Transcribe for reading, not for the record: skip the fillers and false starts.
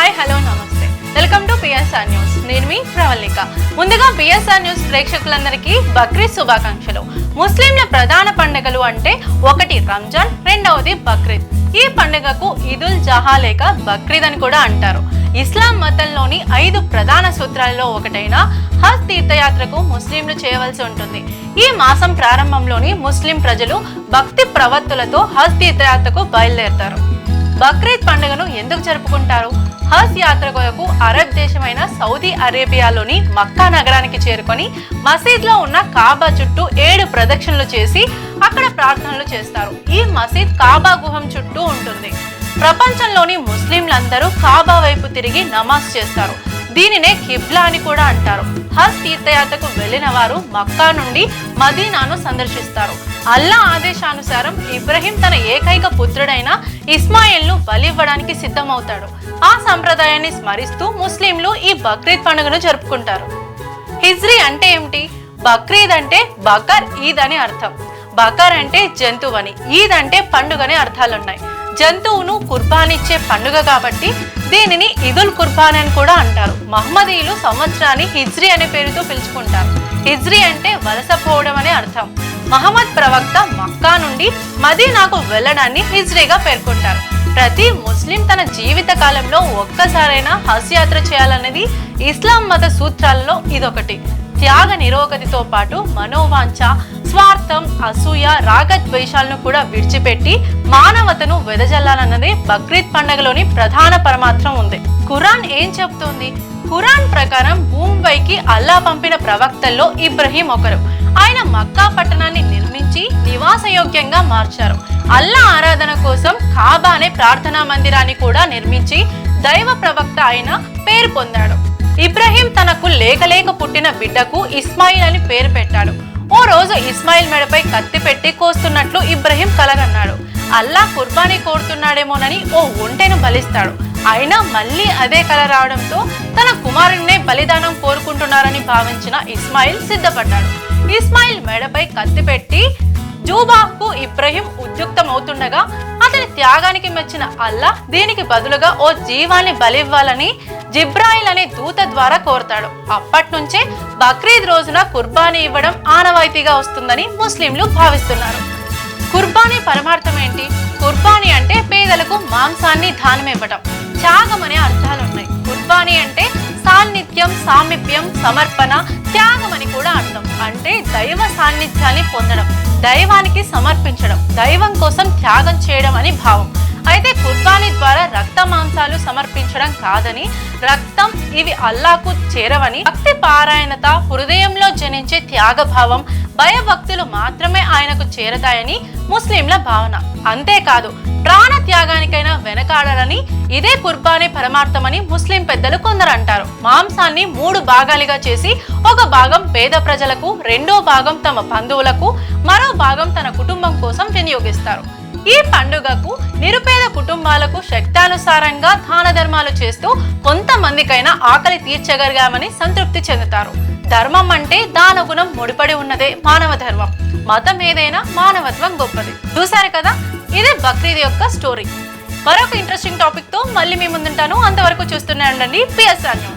Hi hello నమస్తే welcome to PSR news. నేను మీ ప్రవళిక. ముందుగా పిఎస్ఆర్ న్యూస్ ప్రేక్షకులందరికీ బక్రీద్ శుభాకాంక్షలు. ముస్లింల ప్రధాన పండుగలు అంటే ఒకటి రంజాన్, రెండవది బక్రీద్. ఈ పండుగకు ఈదుల్ జహా లేక బక్రీద్ అని కూడా అంటారు. ఇస్లాం మతంలోని 5 ప్రధాన సూత్రాలలో ఒకటైన హజ్ తీర్థయాత్రకు ముస్లింలు చేయవలసి ఉంటుంది. ఈ మాసం ప్రారంభంలోని ముస్లిం ప్రజలు భక్తి ప్రవత్తులతో హజ్ తీర్థయాత్రకు బయలుదేరతారు. బక్రీద్ పండుగను ఎందుకు జరుపుకుంటారు? హజ్ యాత్ర కొరకు అరబ్ దేశమైన సౌదీ అరేబియాలోని మక్కా నగరానికి చేరుకొని మసీద్ లో ఉన్న కాబా చుట్టూ 7 ప్రదక్షిణలు చేసి అక్కడ ప్రార్థనలు చేస్తారు. ఈ మసీద్ కాబా గుహం చుట్టూ ఉంటుంది. ప్రపంచంలోని ముస్లింలందరూ కాబా వైపు తిరిగి నమాజ్ చేస్తారు. దీనినే కిబ్లా అని కూడా అంటారు. హజ్ తీర్థయాత్రకు వెళ్లిన వారు మక్కా నుండి మదీనాను సందర్శిస్తారు. అల్లా ఆదేశానుసారం ఇబ్రహీం తన ఏకైక పుత్రుడైన ఇస్మాయిల్ ను బలివ్వడానికి సిద్ధమవుతాడు. ఆ సంప్రదాయాన్ని స్మరిస్తూ ముస్లింలు ఈ బక్రీద్ పండుగను జరుపుకుంటారు. హిజ్రీ అంటే ఏమిటి? బక్రీద్ అంటే బకర్ ఈద్ అని అర్థం. బకర్ అంటే జంతువని, ఈద్ అంటే పండుగనే అర్థాలున్నాయి. జంతువును కుర్బానిచ్చే పండుగ కాబట్టి దీనిని ఈదుల్ కుర్బాన్ అని కూడా అంటారు. మహమ్మదీయులు సంవత్సరాన్ని హిజ్రీ అనే పేరుతో పిలుచుకుంటారు. హిజ్రీ అంటే వలసపోవడం అనే అర్థం. మహమ్మద్ ప్రవక్త మక్కా నుండి మదీనాకు వెళ్ళడాన్ని హిజ్రీగా పేర్కొంటారు. ప్రతి ముస్లిం తన జీవిత కాలంలో ఒక్కసారైనా హజ్ యాత్ర చేయాలనేది ఇస్లాం మత సూత్రాలలో ఇదొకటి. త్యాగ నిరోగతితో పాటు మనోవాంఛ, స్వార్థం, అసూయ, రాగద్వేషాలను కూడా విడిచిపెట్టి మానవతను వెదజల్లాలన్నదే బక్రీద్ పండుగలోని ప్రధాన పరమార్థం ఉంది. ఖురాన్ ఏం చెప్తోంది? ఖురాన్ ప్రకారం భూమిపైకి అల్లా పంపిన ప్రవక్తల్లో ఇబ్రహీం ఒకరు. ఆయన మక్కా పట్టణాన్ని నిర్మించి నివాసయోగ్యంగా మార్చారు. అల్లా ఆరాధన కోసం కాబా అనే ప్రార్థనా మందిరాన్ని కూడా నిర్మించి దైవ ప్రవక్త అయిన పేరు పొందాడు. ఇబ్రహీం తనకు లేక పుట్టిన బిడ్డకు ఇస్మాయిల్ అని పేరు పెట్టాడు. ఓ రోజు ఇస్మాయిల్ మెడపై కత్తి పెట్టి కోస్తున్నట్లు ఇబ్రహీం కలగన్నాడు. అల్లా కుర్బానీ కోరుతున్నాడేమోనని ఓ ఒంటెను బలిస్తాడు. అయినా మళ్ళీ అదే కల రావడంతో తన కుమారుడినే బలిదానం కోరుకుంటున్నారని భావించిన ఇస్మాయిల్ సిద్ధపడ్డాడు. ఇస్మాయిల్ మెడపై కత్తి పెట్టి జూబాహ్కు ఇబ్రహీం ఉద్యుక్తమవుతుండగా అతని త్యాగానికి మెచ్చిన అల్లా దీనికి బదులుగా ఓ జీవాన్ని బలివ్వాలని జిబ్రాయిల్ అనే దూత ద్వారా కోరతాడు. అప్పటి నుంచే బక్రీద్ రోజున కుర్బానీ ఇవ్వడం ఆనవాయితీగా వస్తుందని ముస్లింలు భావిస్తున్నారు. కుర్బానీ పరమార్థం ఏంటి? కుర్బానీ అంటే పేదలకు మాంసాన్ని దానం ఇవ్వడం. త్యాగం అనే అర్థాలున్నాయి. కుర్బానీ అంటే సాన్నిధ్యం, సామీప్యం, సమర్పణ, త్యాగం అని కూడా అర్థం. అంటే దైవ సాన్నిధ్యాన్ని పొందడం, దైవానికి సమర్పించడం, దైవం కోసం త్యాగం చేయడం అని భావం. అయితే కుర్బానీ ద్వారా రక్త మాంసాలు సమర్పించడం కాదని, రక్తం ఇవి అల్లాకు చేరవని, భక్తి పారాయణత, హృదయంలో జనించే త్యాగభావం, భయభక్తులు మాత్రమే ఆయనకు చేరతాయని ముస్లింల భావన. అంతేకాదు ప్రాణ త్యాగానికైనా వెనకాడాలని, ఇదే కుర్బానీ పరమార్థమని ముస్లిం పెద్దలు కొందరు అంటారు. మాంసాన్ని 3 భాగాలుగా చేసి ఒక భాగం పేద ప్రజలకు, రెండో భాగం తమ బంధువులకు, మరో భాగం తన కుటుంబం కోసం వినియోగిస్తారు. ఈ పండుగకు నిరుపేద కుటుంబాలకు శక్తానుసారంగా దాన ధర్మాలు చేస్తూ కొంతమందికైనా ఆకలి తీర్చగలిగామని సంతృప్తి చెందుతారు. ధర్మం అంటే దాన గుణం ముడిపడి ఉన్నదే మానవ ధర్మం. మతం ఏదైనా మానవత్వం గొప్పది. చూసారు కదా, ఇదే బక్రీద్ యొక్క స్టోరీ. మరొక ఇంట్రెస్టింగ్ టాపిక్ తో మళ్ళీ మీ ముందుంటాను. అంతవరకు చూస్తూనే ఉండండి పిఎస్ఆర్ న్యూస్.